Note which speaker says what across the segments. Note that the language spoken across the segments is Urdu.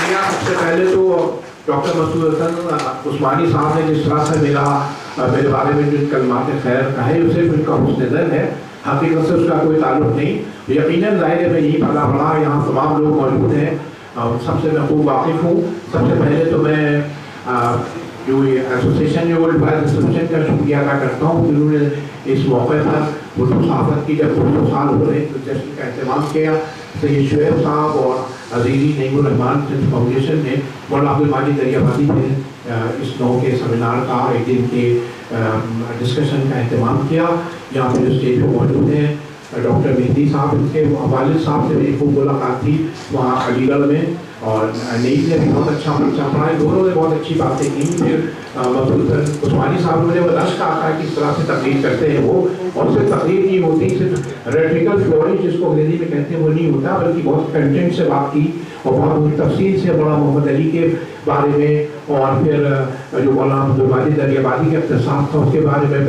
Speaker 1: سب سے پہلے تو ڈاکٹر مسعود حسن عثمانی صاحب نے جس طرح سے میرے بارے میں جو کلمات خیر کہے اسے ان کا حسن ظن ہے، حقیقت سے اس کا کوئی تعلق نہیں. یقیناً ظاہر ہے میں یہی پلا بڑا یہاں تمام لوگ موجود ہیں، سب سے میں خوب واقف ہوں. سب سے پہلے تو میں جو ایسوسیشن ہے ورلڈ وائڈ ایسوسیشن کا شکریہ ادا کرتا ہوں کہ انہوں نے اس موقع پر اردو صحافت کی جب 200 سال ہو رہے تو جشن کا اہتمام کیا. سید شعیب صاحب اور عزیزی نعیم الرحمان فاؤنڈیشن نے مولانا عبدالماجد دریابادی نے اس نو کے سیمینار کا ایک دن کے ڈسکشن کا اہتمام کیا. یہاں پہ جو اسٹیج پہ موجود ہیں ڈاکٹر مہدی صاحب، ان کے والد صاحب سے میری خوب ملاقات تھی وہاں علی گڑھ میں، اور نعیم نے بھی بہت اچھا پرچہ پڑھا. دونوں نے بہت اچھی باتیں کی. پھر مسعود عثمانی صاحب نے وہ رشک آتا ہے کس طرح سے تقریر کرتے ہیں وہ، اور صرف تقریر نہیں ہوتی، صرف ریٹریکل فلورنگ جس کو انگریزی میں کہتے ہیں وہ نہیں ہوتا، بلکہ بہت کنٹینٹ سے بات کی اور بہت تفصیل سے مولانا محمد علی کے بارے میں، اور پھر جو مولانا عبدالماجد دریابادی کا اقتصاد تھا اس کے بارے میں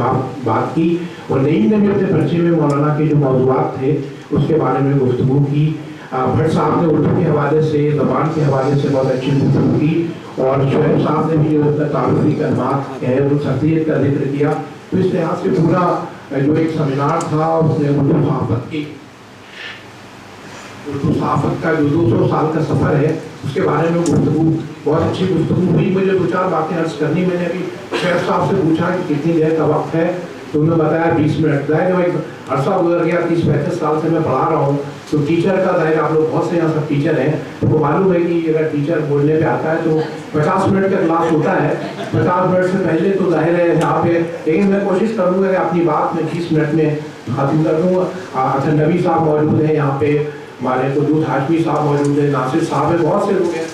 Speaker 1: بات کی. اور نعیم نے بھی اپنے پرچے میں مولانا کے جو موضوعات تھے اس کے بارے میں گفتگو کی. بھٹ صاحب نے اردو کے حوالے سے، زبان کے حوالے سے بہت اچھی گفتگو کی، اور شعیب صاحب نے بھی جو تعارفی کلمات ہے وہ شخصیت کا ذکر کیا. تو اس لحاظ سے پورا جو ایک سیمینار تھا اس نے اردو صحافت کا جو 200 سال کا سفر ہے اس کے بارے میں گفتگو، بہت اچھی گفتگو ہوئی. مجھے 2-4 باتیں عرض کرنی. میں نے ابھی شعیب صاحب سے پوچھا کہ کتنی دیر کا وقت ہے تو انہوں نے بتایا 20 منٹ. ظاہر ہے ایک عرصہ گزر گیا، 30-35 سال سے میں پڑھا رہا ہوں تو ٹیچر کا ظاہر آپ لوگ بہت سے یہاں سب ٹیچر ہیں تو وہ معلوم ہے کہ اگر ٹیچر بولنے پہ آتا ہے تو 50 منٹ کا کلاس ہوتا ہے. 50 منٹ سے پہلے تو ظاہر ہے یہاں پہ، لیکن میں کوشش کروں گا کہ اپنی بات میں 20 منٹ میں ختم کر دوں. حسن نبی صاحب موجود ہیں یہاں پہ، ہمارے قدوس ہاشمی صاحب موجود ہیں، ناصر صاحب ہیں، بہت سے لوگ ہیں،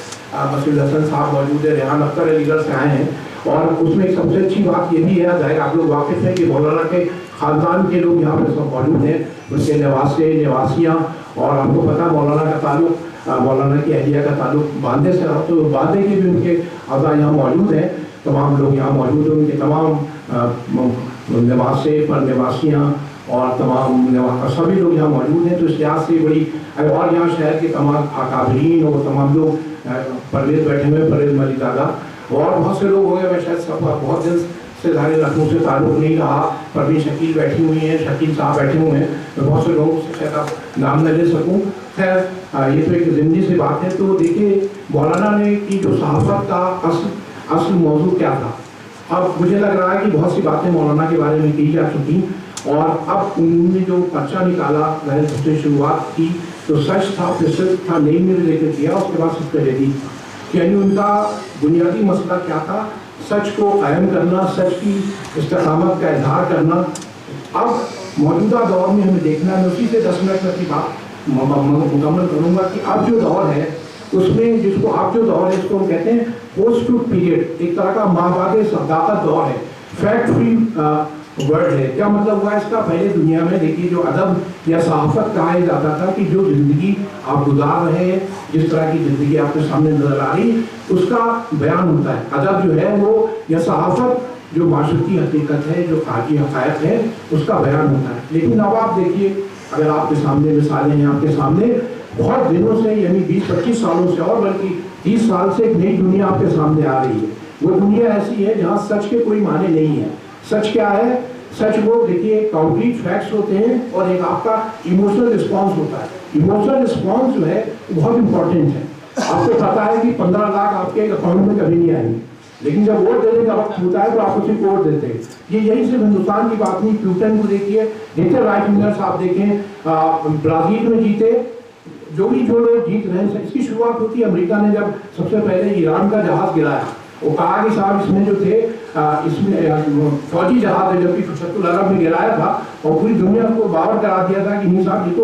Speaker 1: مسعود حسن صاحب موجود ہیں، ریحان اختر علی گڑھ سے آئے ہیں. اور اس میں ایک سب سے اچھی بات یہ بھی ہے، ظاہر آپ لوگ واقف ہیں کہ مولانا کے خاندان کے لوگ یہاں پہ سب موجود ہیں، ان کے نواسیاں، اور آپ کو پتا مولانا کا تعلق، مولانا کی اہلیہ کا تعلق باندے سے رہا، تو باندے کے بھی ان کے اعضاء یہاں موجود ہیں. تمام لوگ یہاں موجود ہیں، ان کے تمام نواسے پر نواسیاں اور تمام سبھی لوگ یہاں موجود ہیں. تو اس لحاظ سے بڑی، اور یہاں شہر کے تمام اکابرین اور تمام لوگ، پرویز بیٹھے ہوئے، پرویز ملی دادا اور بہت سے لوگ ہو گئے. میں شاید سب کا بہت دن سے ظاہر لکھنؤ سے تعلق نہیں رہا. پروین شکیل بیٹھی ہوئی ہیں، شکیل صاحب بیٹھے ہوئے ہیں، میں بہت سے لوگوں سے شاید آپ نام نہ لے سکوں. خیر یہ تو ایک ضمنی سی بات ہے. تو دیکھیے مولانا نے کی جو صحافت کا اصل موضوع کیا تھا. اب مجھے لگ رہا ہے کہ بہت سی باتیں مولانا کے بارے میں کی جا چکی، اور اب انہوں نے جو پرچہ نکالا ظاہر سب سے شروعات کی تو سچ تھا، پھر صرف تھا، نہیں میں نے ذکر کیا، اس کے بعد سب کا جدید تھا. یعنی ان کا بنیادی مسئلہ کیا تھا؟ سچ کو قائم کرنا، سچ کی استقامت کا اظہار کرنا. اب موجودہ دور میں ہمیں دیکھنا ہے، میں اسی سے 10 منٹ میں اپنی بات مکمل کروں گا کہ اب جو دور ہے اس میں، جس کو اب جو دور ہے اس کو ہم کہتے ہیں پوسٹ ٹروتھ پیریڈ، ایک طرح کا مابعد صداقت دور ہے، فیکٹ فری ورڈ ہے. کیا مطلب ہوا اس کا؟ پہلے دنیا میں دیکھیے جو ادب یا صحافت کہا جاتا تھا کہ جو زندگی آپ گزار رہے ہیں، جس طرح کی زندگی آپ کے سامنے نظر آ رہی اس کا بیان ہوتا ہے. ادب جو ہے وہ، یا صحافت جو معاشرتی حقیقت ہے، جو خارجی حقائق ہے، اس کا بیان ہوتا ہے. لیکن اب آپ دیکھیے، اگر آپ کے سامنے مثالیں ہیں، آپ کے سامنے بہت دنوں سے، یعنی 20-25 سالوں سے، اور بلکہ 30 سال سے ایک نئی دنیا آپ کے سامنے آ رہی ہے. وہ دنیا ایسی ہے جہاں سچ کے کوئی معنی نہیں ہے. سچ کیا ہے؟ سچ وہ دیکھیے کمپلیٹ فیکٹس ہوتے ہیں، اور ایک آپ کا ایموشنل رسپانس ہوتا ہے. ایموشنل رسپانس جو ہے بہت امپورٹنٹ ہے. آپ کو پتا ہے کہ 15 لاکھ آپ کے اکاؤنٹ میں کبھی نہیں آئیں گے، لیکن جب ووٹ دینے کا وقت ہوتا ہے تو آپ اسی کو ووٹ دیتے ہیں. یہی صرف ہندوستان کی بات نہیں، پیوٹن کو دیکھیے، جتنے رائٹ ونگر صاحب دیکھیں، برازیل میں جیتے، جو لوگ جیت رہے ہیں. اس کی شروعات ہوتی ہے امریکہ نے جب سب سے پہلے ایران کا جہاز گرایا. وہ کہا کہ صاحب اس میں جو تھے، اس میں فوجی جہاز ہے، جبکہ شط العرب میں گرایا تھا، اور پوری دنیا کو باور کرا دیا تھا کہ نہیں صاحب یہ تو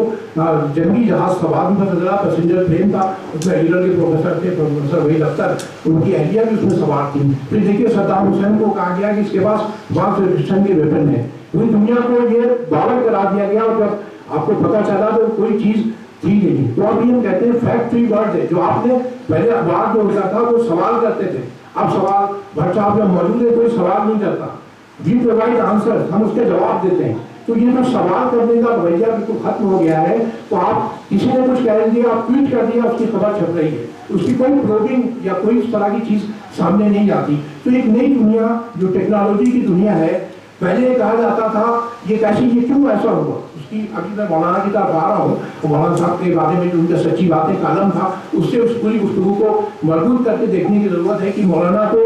Speaker 1: جنگی جہاز تھا. بعد میں پتہ چلا پیسنجر پلین تھا. اس میں علی گڑھ کے پروفیسر تھے، پروفیسر وحید اختر، ان کی اہلیہ بھی اس میں سوار تھی. پھر دیکھیے صدام حسین کو کہا گیا کہ اس کے پاس ماس ڈسٹرکشن کے ویپن ہے. پوری دنیا کو یہ باور کرا دیا گیا، اور جب آپ کو پتہ چلا تو کوئی چیز تھی نہیں. تو ابھی ہم کہتے ہیں فیکٹ فری ورڈ ہے. جو آپ نے پہلے اخبار جو ہوتا تھا وہ سوال کرتے تھے، اب سوال بھٹ صاحب جب موجود ہے کوئی سوال نہیں کرتا. وی پرووائڈ آنسر، ہم اس کے جواب دیتے ہیں. تو یہ جو سوال کرنے کا رویہ بالکل ختم ہو گیا ہے. تو آپ کسی نے کچھ کہہ دیا, آپ ٹویٹ کر دیا, اس کی خبر چھپ رہی ہے, اس کی کوئی پروبنگ یا کوئی اس طرح کی چیز سامنے نہیں آتی. تو ایک نئی دنیا جو ٹیکنالوجی کی دنیا ہے, پہلے کہا جاتا تھا یہ کیسے, یہ کیوں ایسا ہوا, اس کی ابھی میں مولانا کی طرف آ رہا ہوں. مولانا صاحب کے بارے میں جو ان کا سچی باتیں کالم تھا, اس سے اس پوری گفتگو کو مربوط کر کے دیکھنے کی ضرورت ہے کہ مولانا کو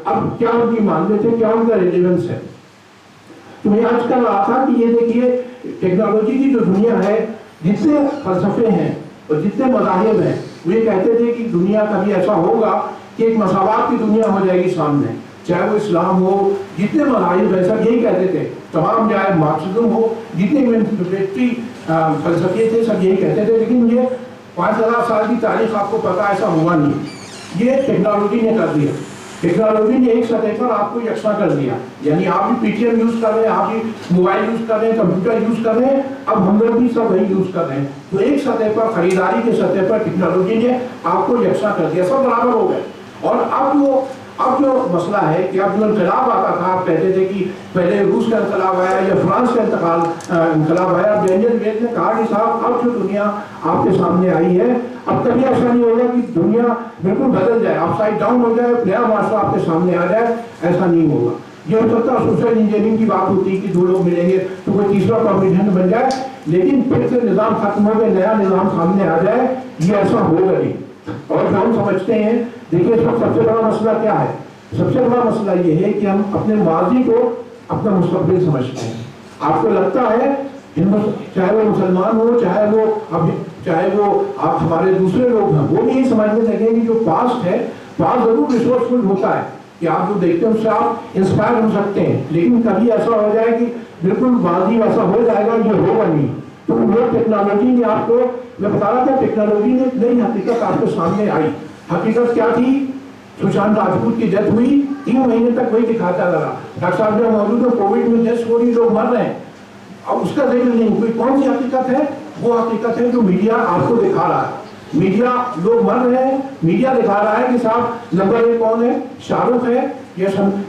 Speaker 1: اب کیا ان کی مانتے تھے, کیا ان کا ریلیونس ہے. تو میں آج کل رہا تھا کہ یہ دیکھیے ٹیکنالوجی کی جو دنیا ہے, جتنے فلسفے ہیں اور جتنے مذاہب ہیں, وہ یہ کہتے تھے کہ دنیا کبھی ایسا ہوگا کہ ایک مساوات کی دنیا ہو جائے گی سامنے, چاہے وہ اسلام ہو, جتنے مذاہب ایسا یہی کہتے تھے, تمام چاہے مارکسزم ہو, جتنے فلسفے تھے سب یہی کہتے تھے. لیکن یہ 5000 سال کی تاریخ آپ کو پتا ایسا ہوا نہیں, یہ ٹیکنالوجی نے کر دیا. ٹیکنالوجی نے ایک سطح پر آپ کو یکساں کر دیا, یعنی آپ بھی پی ٹی ایم یوز کر رہے ہیں, آپ بھی موبائل یوز کر رہے ہیں, کمپیوٹر یوز کر رہے ہیں, اب ہم لوگ بھی سب وہی یوز کر رہے ہیں. تو ایک سطح پر, خریداری کے سطح پر ٹیکنالوجی نے آپ کو یکساں کر دیا, سب برابر ہو گئے. اور اب جو مسئلہ ہے کہ اب جو انقلاب آتا تھا, آپ کہتے تھے کہ پہلے روس کا انقلاب آیا یا فرانس کا انقلاب آیا, ڈینیل ویل نے کہا کہ صاحب اب جو دنیا آپ کے سامنے آئی ہے, اب کبھی ایسا نہیں ہوگا کہ دنیا بالکل بدل جائے, اپ سائڈ ڈاؤن ہو جائے, نیا معاشرہ آپ کے سامنے آ جائے, ایسا نہیں ہوگا. یہ ہو سکتا ہے سوشل انجینئرنگ کی بات ہوتی ہے کہ 2 لوگ ملیں گے تو کوئی تیسرا کمپٹیشن بن جائے, لیکن پھر سے نظام ختم ہو گئے, نیا نظام سامنے آ جائے, یہ ایسا ہوگا نہیں. اور جو ہم سمجھتے ہیں, دیکھیے اس وقت سب سے بڑا مسئلہ کیا ہے, سب سے بڑا مسئلہ یہ ہے کہ ہم اپنے ماضی کو اپنا مستقبل سمجھتے ہیں. آپ کو لگتا ہے چاہے وہ مسلمان ہو, چاہے وہ آپ ہمارے دوسرے لوگ ہیں, وہ بھی یہی سمجھنے لگے کہ جو پاسٹ ہے, پاسٹ ضرور ریسورسفل ہوتا ہے کہ آپ جو دیکھتے ہیں اس سے آپ انسپائر ہو سکتے ہیں, لیکن کبھی ایسا ہو جائے کہ بالکل ماضی ایسا ہو جائے گا, یہ ہوگا نہیں. تو وہ ٹیکنالوجی نے آپ کو, میں بتا رہا تھا, ٹیکنالوجی نے نئی حقیقت آپ کے سامنے آئی. حقیقت کیا تھی, سشانت راجپوت کی ڈیتھ ہوئی, 3 مہینے تک وہی دکھاتا رہا. ڈاکٹر صاحب جو موجود ہے, کووڈ میں ڈیتھ ہو رہی, لوگ مر رہے ہیں, اب اس کا ذکر نہیں. کوئی کون سی حقیقت ہے, وہ حقیقت ہے جو میڈیا آپ کو دکھا رہا ہے. میڈیا, لوگ مر رہے ہیں, میڈیا دکھا رہا ہے کہ صاحب نمبر 1 کون ہے, شاہ رخ ہے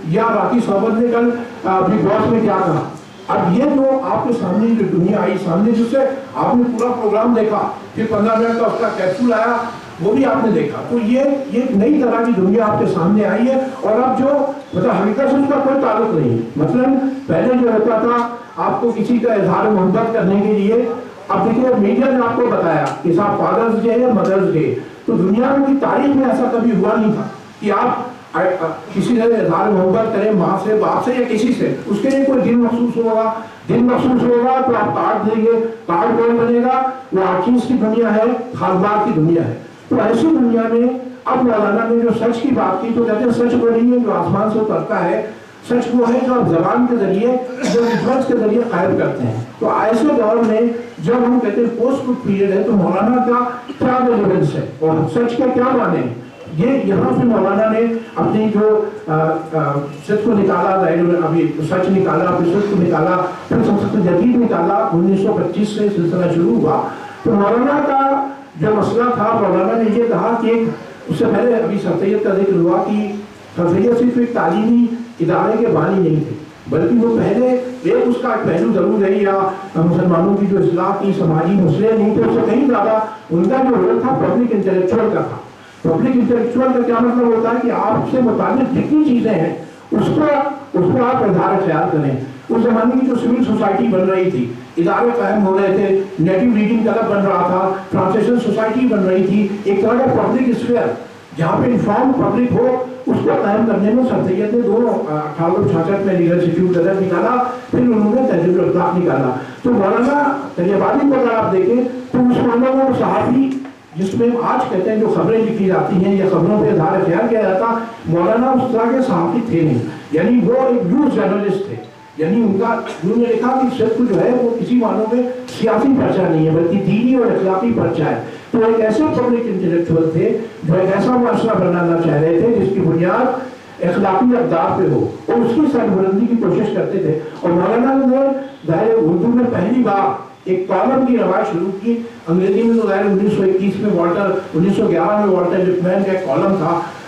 Speaker 1: یا راکی صحبت نے کل بگ باس میں کیا کہا. اب یہ جو آپ کے سامنے جو دنیا آئی سامنے, جس سے آپ نے پورا پروگرام دیکھا, پھر 15 منٹ کا اس کا کیپسول آیا, وہ بھی آپ نے دیکھا. تو یہ نئی طرح کی دنیا آپ کے سامنے آئی ہے. اور اب جو حقیقت سے اس کا کوئی تعلق نہیں. مثلاً پہلے جو ہوتا تھا, آپ کو کسی کا اظہار محبت کرنے کے لیے, اب دیکھیے میڈیا نے آپ کو بتایا کہ صاحب فادرز ڈے ہے, مدرز ڈے, تو دنیا میں کی تاریخ میں ایسا کبھی ہوا نہیں تھا کہ آپ کسی سے اظہار محبت کریں, ماں سے, باپ سے یا کسی سے, اس کے لیے کوئی دن مخصوص ہوگا تو آپ کارڈ دیں گے. کارڈ کون بنے گا, وہ آرٹیز کی دنیا ہے, خاص کی دنیا ہے. تو ایسی دنیا میں اب مولانا نے جو سچ کی بات کی, تو کہتے ہیں سچ وہ نہیں ہے جو آسمان سے اترتا ہے, سچ وہ ہے جو آپ زبان کے ذریعے, جو ریفرنس کے ذریعے قائم کرتے ہیں. تو ایسے دور میں جب ہم کہتے ہیں پوسٹ ٹروتھ پیریڈ ہے, تو مولانا کا کیا ریلیونس ہے اور سچ کے کیا معنی ہیں, یہ یہاں سے مولانا نے اپنی جو سچ کو نکالا, ابھی سچ نکالا, پھر سچ کو نکالا, پھر سنسکرت جدید نکالا, 1925 سے سلسلہ شروع ہوا. تو مولانا کا جو مسئلہ تھا, مولانا نے یہ کہا کہ اس سے پہلے ابھی سر سید کا ذکر ہوا کہ سر سید صرف ایک تعلیمی ادارے کے بانی نہیں تھے, بلکہ وہ پہلے ایک اس کا ایک پہلو ضرور ہے, یا مسلمانوں کی جو اصلاح کی سماجی مسئلے نہیں تھے, اس سے کہیں زیادہ ان کا جو رول تھا پبلک انٹلیکچوئل کا تھا. پبلک انٹلیکچوئل کا کیا مطلب ہوتا ہے کہ آپ سے متعلق جتنی چیزیں ہیں اس کو آپ اظہار خیال کریں. اس زمانے کی جو سول سوسائٹی بن رہی تھی, ادارے قائم ہو رہے تھے, نیٹو ریڈنگ کلب بن رہا تھا, ٹرانسلیشن سوسائٹی بن رہی تھی, ایک طرح کا پبلک اسفیئر جہاں پہ انفارم پبلک ہو, اس کو قائم کرنے میں سر سید نے 1866 میں لیگل انسٹیٹیوٹ نظر نکالا, پھر انہوں نے تہذیب الاخلاق نکالا. تو مولانا تریابادی کو اگر آپ دیکھیں تو اس مولانا وہ صحافی جس میں آج کہتے ہیں جو خبریں لکھی جاتی ہیں یا خبروں پہ اظہار خیال کیا جاتا, مولانا اس طرح کے صحافی تھے نہیں, یعنی وہ ایک نیوز جرنلسٹ تھے. یعنی انہوں نے لکھا کہ صرف جو ہے وہ کسی معنوں میں سیاسی پرچہ نہیں ہے بلکہ دینی اور اخلاقی پرچہ ہے. تو ایک ایسے پبلک انٹلیکچوئل تھے جو ایک ایسا معاشرہ بنانا چاہ رہے تھے جس کی بنیاد اخلاقی اقدار پہ ہو, اور اس کی سربلندی کی کوشش کرتے تھے. اور مولانا نے ظاہر اردو میں پہلی بار ایک کالم کی روایت شروع کی. انگریزی میں تو ظاہر 1921 میں 1911 میں والٹر لپمین کا ایک کالم تھا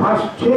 Speaker 1: 5-6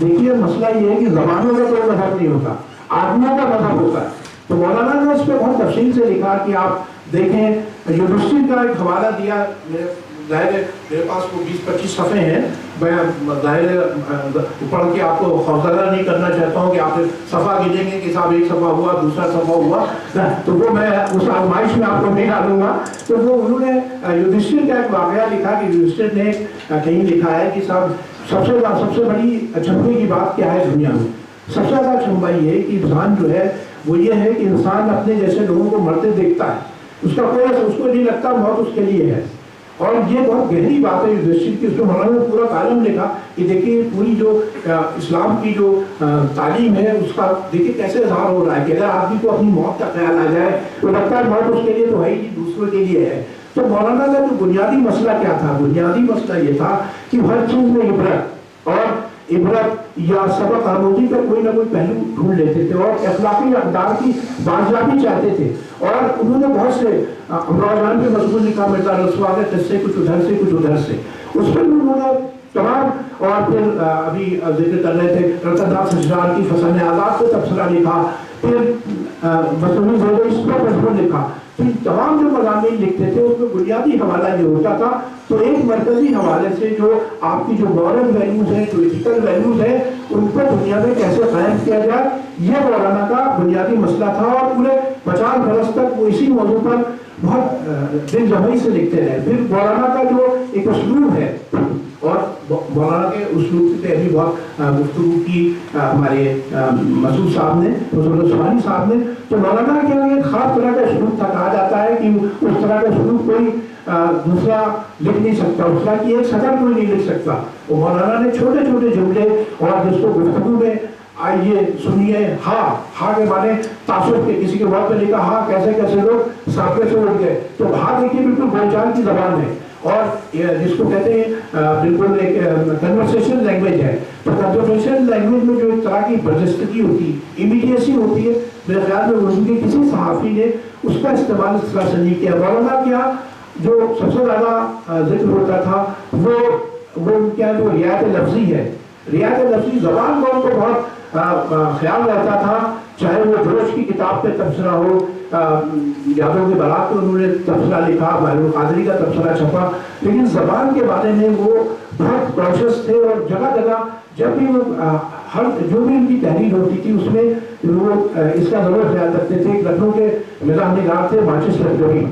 Speaker 1: دیکھیے مسئلہ یہ ہے کہ زبانوں کا کوئی مذہب نہیں ہوتا، آدمیوں کا مذہب ہوتا ہے. تو مولانا نے اس پہ بہت تفصیل سے لکھا کہ آپ دیکھیں یونیورسٹی کا ایک حوالہ دیا. ظاہر ہے میرے پاس وہ 20-25 صفحے ہیں، میں ظاہر ہے پڑھ کے آپ کو خوفزدہ نہیں کرنا چاہتا ہوں کہ آپ صفحہ گنیں گے کہ صاحب ایک صفحہ ہوا دوسرا صفحہ ہوا، تو وہ میں اس آزمائش میں آپ کو نہیں ڈالوں گا. تو وہ انہوں نے یونیورسٹی کا ایک واقعہ لکھا کہ یونیورسٹی نے کہیں لکھا ہے کہ صاحب سب سے بڑی اچنبے کی بات کیا ہے دنیا میں. سب سے زیادہ اچنبا یہ ہے کہ انسان جو ہے وہ یہ ہے کہ انسان اپنے جیسے لوگوں کو مرتے دیکھتا ہے، اس کا کوئی اس کو نہیں لگتا موت اس کے لیے ہے. اور یہ بہت گہری بات ہے یونیورسٹی کی. اس میں مولانا نے پورا کالم لکھا کہ دیکھیے پوری جو اسلام کی جو تعلیم ہے اس کا دیکھیے کیسے اظہار ہو رہا ہے کہ اگر آدمی کو اپنی موت کا خیال آ جائے تو لگتا ہے موت اس کے لیے تو ہے ہی دوسروں کے لیے ہے. تو مولانا کا جو بنیادی مسئلہ کیا تھا؟ بنیادی مسئلہ یہ تھا کہ ہر چیز میں عبرت اور عبرت یا سبق آموزی کا کوئی نہ کوئی پہلو ڈھونڈ لیتے تھے اور اخلاقی اقدار کی بازیابی چاہتے تھے. اور انہوں نے بہت سے امراؤ جان کے مضمون لکھا، مرزا رسوا کے قصے کچھ ادھر سے کچھ ادھر سے، اس میں انہوں نے تمام. اور پھر ابھی ذکر کر رہے تھے رتنداس اشرار کی فسان آزاد پہ تبصرہ لکھا، پھر مصنوعی زیر اس پر مضمون لکھا. پھر تمام جو مضامین لکھتے تھے اس میں بنیادی حوالہ یہ ہوتا تھا تو ایک مرکزی حوالے سے جو آپ کی جو مورل ویلیوز ہیں، جو ایتھیکل ویلیوز ہیں، ان کو دنیا میں کیسے قائم کیا جائے، یہ مولانا کا بنیادی مسئلہ تھا. اور پورے 50 برس تک وہ اسی موضوع پر بہت دل جمعی سے لکھتے رہے. پھر مولانا کا جو ایک اسلوب ہے، اور مولانا کے اسلوب پہ ابھی بہت گفتگو کی ہمارے مسعود صاحب نے، مسعود عثمانی صاحب نے. تو مولانا کے ایک خاص طرح کا اسلوب تھا، کہا جاتا ہے کہ اس طرح کا اسلوب کوئی دوسرا لکھ نہیں سکتا، اس طرح کی ایک سطر کوئی نہیں لکھ سکتا. وہ مولانا نے چھوٹے چھوٹے جملے اور جس کو گفتگو میں آئیے سنیے، ہاں کے معنی تعصب کے، کسی کے وقت پہ لکھا ہاں کیسے کیسے لوگ سابقے سے اٹھ گئے، تو ہاں دیکھیے بالکل بول چال کی زبان ہے اور جس کو کہتے ہیں بالکل ایک کنورسیشن لینگویج ہے. تو کنورسیشن لینگویج میں جو ایک طرح کی برجستگی ہوتی ہے، امیڈیسی ہوتی ہے، میرے خیال میں اردو کے کسی صحافی نے اس کا استعمال اس طرح سے نہیں کیا. مولانا کیا جو سب سے زیادہ ذکر ہوتا تھا وہ کیا جو رعایت لفظی ہے، رعایت لفظی زبان کو ان کو بہت خیال رہتا تھا. چاہے وہ جوش کی کتاب پہ تبصرہ ہو، یادوں کے برات پہ انہوں نے تبصرہ لکھا، بہر القادری کا تبصرہ چھپا، لیکن زبان کے بارے میں وہ بہت کانشیس تھے. اور جگہ جگہ جب بھی وہ ہر جو بھی ان کی تحریر ہوتی تھی اس میں وہ اس کا ضرور خیال رکھتے تھے. لکھنؤ کے مزاح نگار تھے ماچس لکھنوی،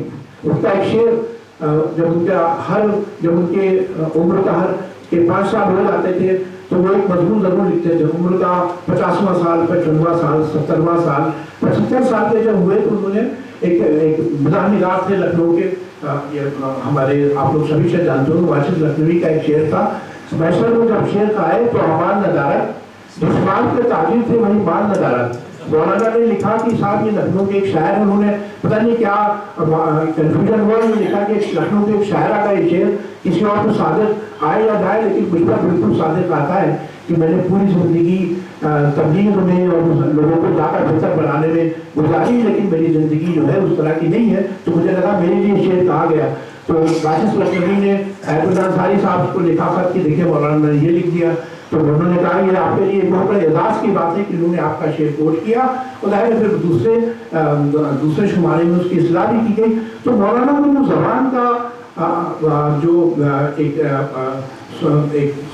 Speaker 1: اس کا ایک شعر جب ان کے عمر کا ہر کے 5 سال ہو جاتے تھے تو وہ ایک مضمون ضرور لکھتے تھے. عمر کا 50واں سال، 55واں سال، 70واں سال، 75 سال کے جب ہوئے تو انہوں نے ایک مزاح نگار تھے لکھنؤ کے، ہمارے آپ لوگ سبھی شاید جانتے ہو، ماچس لکھنوی کا ایک شعر تھا. محشر میں جب شعر کا آئے تو امان ندارت، جس مال کے تاجر تھے وہی مال ندارت. مولانا نے لکھا کہ صاحب یہ لکھنؤ کے ایک شاعر، انہوں نے پتہ نہیں کیا کنفیوژن ہوا، انہوں نے لکھا کہ لکھنؤ کے ایک شاعرہ کا یہ شعر کسی اور کو صادق آئے یا جائے لیکن مجھ پر بالکل صادق آتا ہے کہ میں نے پوری زندگی تبلیغ میں اور لوگوں کو زیادہ بہتر بنانے میں گزاری، لیکن میری زندگی جو ہے اس طرح کی نہیں ہے. تو مجھے لگا میرے لیے شعر کہا گیا. تو ماچس لکھنوی نے ایت اللہ انصاری صاحب کو لکھا خط کہ دیکھیں مولانا نے یہ لکھ دیا. تو انہوں نے کہا یہ آپ کے لیے بہت بڑے اعزاز کی بات ہے کہ انہوں نے آپ کا شعر کوٹ کیا. اور ظاہر ہے پھر دوسرے شمارے میں اس کی اصلاح بھی کی گئی. تو مولانا کو جو زبان کا جو ایک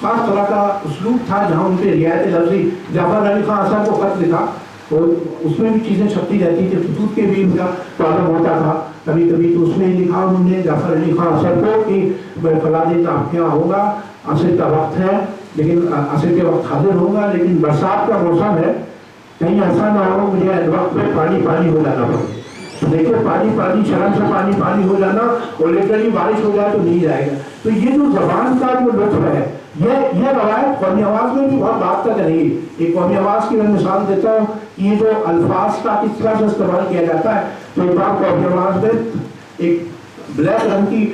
Speaker 1: خاص طرح کا اسلوب تھا جہاں ان پہ رعایت لفظی، جعفر علی خان اثر کو خط لکھا اور اس میں بھی چیزیں چھپتی رہتی تھی، خطوط کے بھی ان کا پرابلم ہوتا تھا کبھی کبھی. تو اس میں لکھا انہوں نے جعفر علی خان اثر کو کہ فلاں دن آپ کے یہاں ہوگا، عصر کا وقت ہے لیکن عصر کے وقت حاضر ہوگا لیکن برسات کا موسم ہے، کہیں ایسا نہ ہو مجھے وقت پہ پانی ہو جانا پڑے. دیکھیں پانی شرم سے پانی ہو جانا اور لٹرلی بارش ہو جائے تو نہیں جائے گا. تو یہ جو زبان کا جو لطف ہے یہ روایت قومی آواز میں بھی بہت بات تک رہی. ایک قومی آواز کی میں مثال دیتا ہوں کہ یہ جو الفاظ کا کس طرح سے استعمال کیا جاتا ہے. تو ایک بار قومی آواز میں ایک بلیک رنگ کی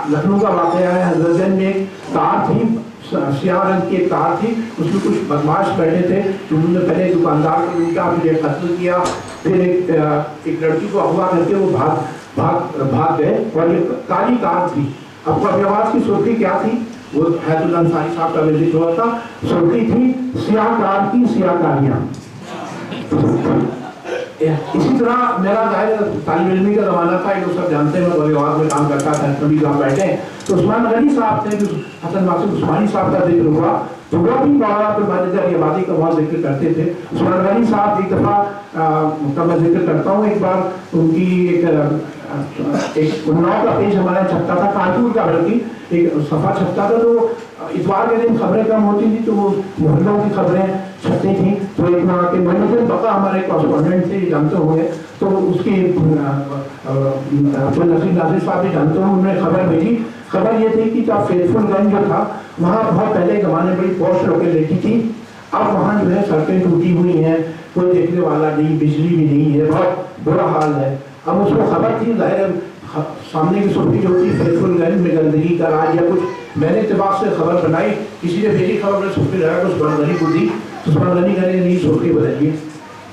Speaker 1: لکھنؤ کا واقعہ ہے، حضرت گنج میں ایک کار تھی، سیاہ رنگ کی ایک کار تھی، اس میں کچھ بدماش بیٹھے تھے. انہوں نے پہلے دکاندار کو لوٹا، پھر قتل کیا، پھر ایک لڑکی کو اغوا کر کے وہ بھاگ گئے اور یہ کالی کار تھی. اب قومی آواز کی سرخی کیا تھی؟ وہ حیات اللہ انصاری صاحب کا بھی ذکر ہوا تھا، سرخی تھی سیاہ کار کی سیاہ کاریاں. اسی طرح میرا ظاہر طالب علمی کا زمانہ تھا، یہ سب جانتے ہیں، میں بڑے آواز میں کام کرتا تھا، کبھی صاحب بیٹھے ہیں تو عثمان غنی صاحب تھے، جو حسن مقصود عثمانی صاحب کا ذکر ہوا تو وہ بھی مولانا عبدالباری آبادی کا بہت ذکر کرتے تھے. عثمان غنی صاحب ایک دفعہ کا میں ذکر کرتا ہوں، ایک بار ان کی ایک اناؤ کا پیج ہمارا چھپتا تھا، کانپور کا بلکہ ایک صفحہ چھپتا تھا، تو اتوار کے دن خبریں کم ہوتی تھی تو وہ محلوں کی خبریں چھپتی تھیں. تو ایک وہاں کے محمد بقا ہمارے کورسپونڈنٹ تھے، جانتے ہوں گے، تو اس کی نصیر ناظر صاحب بھی جانتے ہوں، انہوں نے خبر بھیجی. خبر یہ تھی کہ فیض پور گنج جو تھا وہاں بہت پہلے زمانے بڑی پوسٹ لوکیلٹی تھی، اب وہاں جو ہے سڑکیں ٹوٹی ہوئی ہیں، کوئی دیکھنے والا نہیں، بجلی بھی نہیں ہے، بہت برا حال ہے. اب اس کو خبر تھی، ظاہر سامنے کی سرخی جو ہوتی ہے فیض پور گنج میں گندگی کا راج یا کچھ، میں نے اتفاق سے خبر بنائی، کسی نے بھیجی خبر، میں سرخی لگا کر عثمان غنی کو دی، عثمان غنی کہنے نہیں سرخی بدلیے.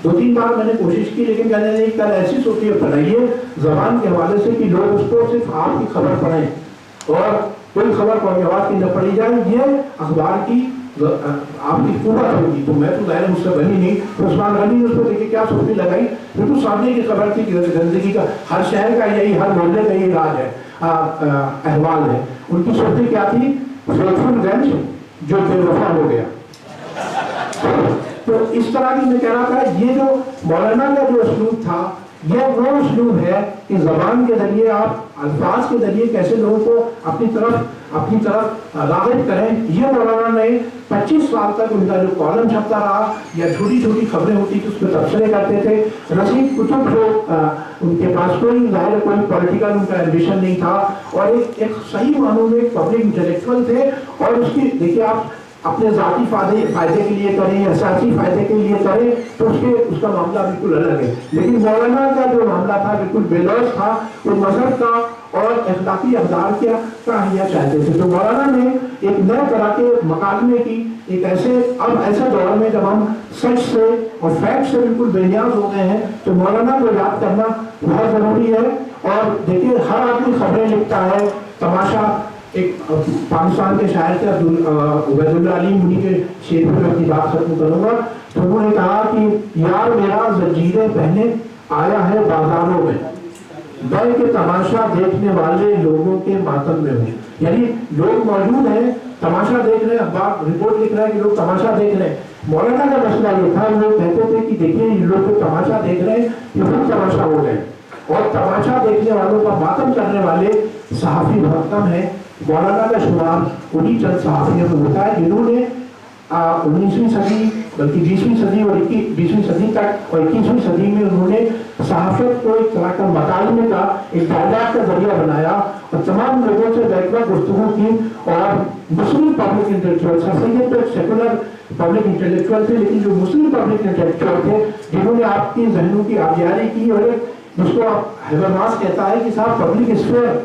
Speaker 1: 2-3 بار میں نے کوشش کی لیکن کہنے نہیں، کل ایسی سرخی بنائیے زبان کے حوالے سے کہ لوگ اس کو صرف آپ کی خبر پڑھیں اور کوئی خبر کوئی آواز کی نہ پڑھی جائے، یہ اخبار کی آپ کی قوت ہوگی. تو میں تو ظاہر مجھ سے بنی نہیں، تو عثمان غنی نے اس کو دیکھے کیا سرخی لگائی، بالکل سامنے کی خبر تھی کہ گندگی کا ہر شہر کا یہی، ہر محلے کا یہی راج ہے، احوال ہے. ان کی سرخی کیا تھی؟ فیض پور گنج جو بے وفا ہو گیا. تو اس طرح کی میں کہہ رہا تھا، یہ جو مولانا کا جو اسلوب تھا یہ وہ اسلوب ہے کہ زبان کے ذریعے آپ الفاظ کے ذریعے کیسے لوگوں کو اپنی طرف راغب کریں. یہ مولانا نے 25 سال تک ان کا جو کالم چھپتا رہا یا چھوٹی چھوٹی خبریں ہوتی تھی اس پہ تبصرے کرتے تھے. رشید کتب جو ان کے پاس کوئی ظاہر کوئی پولیٹیکل ان کا ایمبیشن نہیں تھا اور ایک صحیح معنوں میں پبلک انٹلیکچوئل تھے. اور اس کی دیکھیے آپ اپنے ذاتی فائدے کے لیے کریں یا سیاسی فائدے کے لیے کریں تو اس کا معاملہ بالکل الگ ہے. لیکن مولانا کا جو معاملہ تھا بالکل بے لوث تھا، وہ مذہب کا اور اخلاقی اقدار کا حیہ چاہتے تھے. تو مولانا نے ایک نئے طرح کے مکالمے کی ایک ایسے دور میں جب ہم سچ سے اور فیکٹ سے بالکل بے نیاز ہو گئے ہیں تو مولانا کو یاد کرنا بہت ضروری ہے. اور دیکھیے ہر آدمی خبریں لکھتا ہے، تماشا ایک پاکستان کے شاعر تھے عبید اللہ علی، انہی کے شعر پر میں اپنی بات ختم کروں گا. تو انہوں نے کہا کہ یار میرا زنجیریں پہنے آیا ہے بازاروں میں، بیٹھ کے تماشا دیکھنے والے لوگوں کے ماتم میں ہوں. یعنی لوگ موجود ہیں، تماشا دیکھ رہے ہیں، اخبار رپورٹ لکھ رہا ہے کہ لوگ تماشا دیکھ رہے ہیں. مولانا کا مسئلہ یہ تھا، وہ کہتے تھے کہ دیکھیے یہ لوگ جو تماشا دیکھ رہے ہیں یہ خود تماشا ہو گئے اور تماشا دیکھنے والوں کا ماتم کرنے والے صحافی بہت کم ہیں. مولانا کا شمار انہی چند صحافیوں میں ہوتا ہے جنہوں نے 19ویں صدی بلکہ 20ویں صدی اور 20ویں صدی تک اور 21ویں صدی میں انہوں نے صحافت کو ایک طرح کا مکالمے کا ایک تعداد کا ذریعہ بنایا اور تمام لوگوں سے بیٹھ کر گفتگو کی. اور مسلم پبلک انٹلیکچوئل سید تو سیکولر پبلک انٹلیکچوئل تھے لیکن جو مسلم پبلک انٹلیکچوئل تھے جنہوں نے آپ کی ذہنوں کی آبیاری کی اور جس کو حیبرماس کہتا ہے کہ صاحب پبلک اسفیئر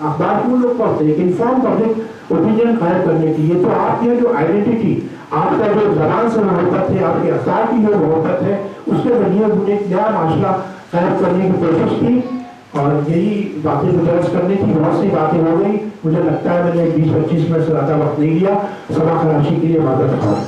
Speaker 1: اخبار کو لوگ پڑھتے ہیں، انفارم پبلک اوپینین قائم کرنے کی. یہ تو آپ کی جو آئیڈینٹی، آپ کا جو زبان سے محبت ہے، آپ کے افکار کی جو محبت ہے، اس کے ذریعے انہوں نے ایک نیا معاشرہ قائم کرنے کی کوشش کی. اور یہی باتیں درج کرنے کی بہت سی باتیں ہو گئی. مجھے لگتا ہے میں نے 20-25 منٹ سے زیادہ وقت نہیں لیا. سبا خراشی کے لیے معذرت خواہ.